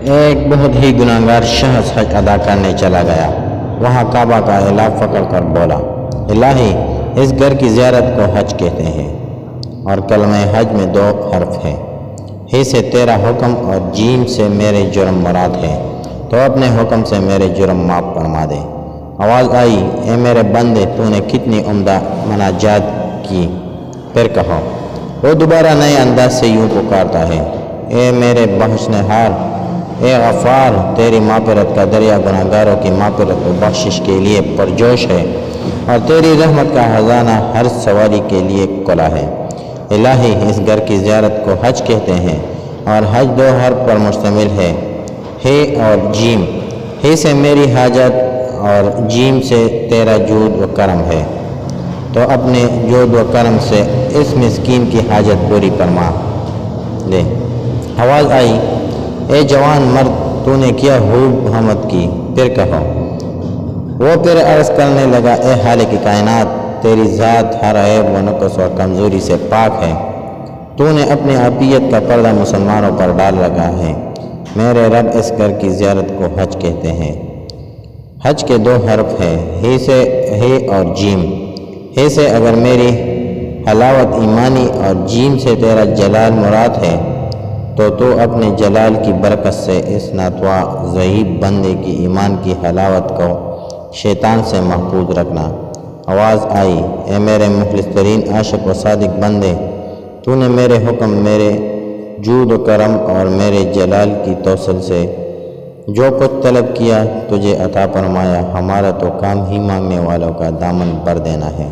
ایک بہت ہی گناہگار شخص حج ادا کرنے چلا گیا۔ وہاں کعبہ کا غلاف پکڑ کر بولا، الہی، اس گھر کی زیارت کو حج کہتے ہیں اور کلمہ حج میں 2 حرف ہیں، ہی سے تیرا حکم اور جیم سے میرے جرم مراد ہے، تو اپنے حکم سے میرے جرم معاف فرما دے۔ آواز آئی، اے میرے بندے، تو نے کتنی عمدہ مناجات کی۔ پھر کہو، وہ دوبارہ نئے انداز سے یوں پکارتا ہے، اے میرے بخشنے ہار، اے غفار، تیری مغفرت کا دریا گناہگاروں کی مغفرت و بخشش کے لیے پرجوش ہے، اور تیری رحمت کا خزانہ ہر سواری کے لیے کھلا ہے۔ الہی، اس گھر کی زیارت کو حج کہتے ہیں اور حج 2 حرف پر مشتمل ہے، ہے اور جیم۔ ہے سے میری حاجت اور جیم سے تیرا جود و کرم ہے، تو اپنے جود و کرم سے اس مسکین کی حاجت پوری فرما دے۔ آواز آئی، اے جوان مرد، تو نے کیا خوب حمد کی۔ پھر کہو، وہ پھر عرض کرنے لگا، اے خالق کائنات، تیری ذات ہر عیب و نقص اور کمزوری سے پاک ہے، تو نے اپنی عافیت کا پردہ مسلمانوں پر ڈال رکھا ہے۔ میرے رب، اس گھر کی زیارت کو حج کہتے ہیں۔ حج کے 2 حرف ہیں، ہی سے ہے اور جیم۔ ہے سے اگر میری حلاوت ایمانی اور جیم سے تیرا جلال مراد ہے، تو اپنے جلال کی برکت سے اس ناتواں ضعیف بندے کی ایمان کی حلاوت کو شیطان سے محفوظ رکھنا۔ آواز آئی، اے میرے مخلص ترین عاشق و صادق بندے، تو نے میرے حکم، میرے جود و کرم اور میرے جلال کی توسل سے جو کچھ طلب کیا تجھے عطا فرمایا۔ ہمارا تو کام ہی مانگنے والوں کا دامن بھر دینا ہے،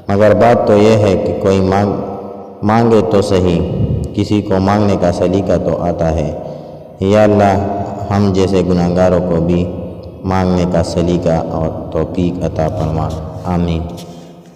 مگر بات تو یہ ہے کہ کوئی مانگے تو صحیح، کسی کو مانگنے کا سلیقہ تو آتا ہے۔ یا اللہ، ہم جیسے گناہگاروں کو بھی مانگنے کا سلیقہ اور توفیق عطا فرما، آمین۔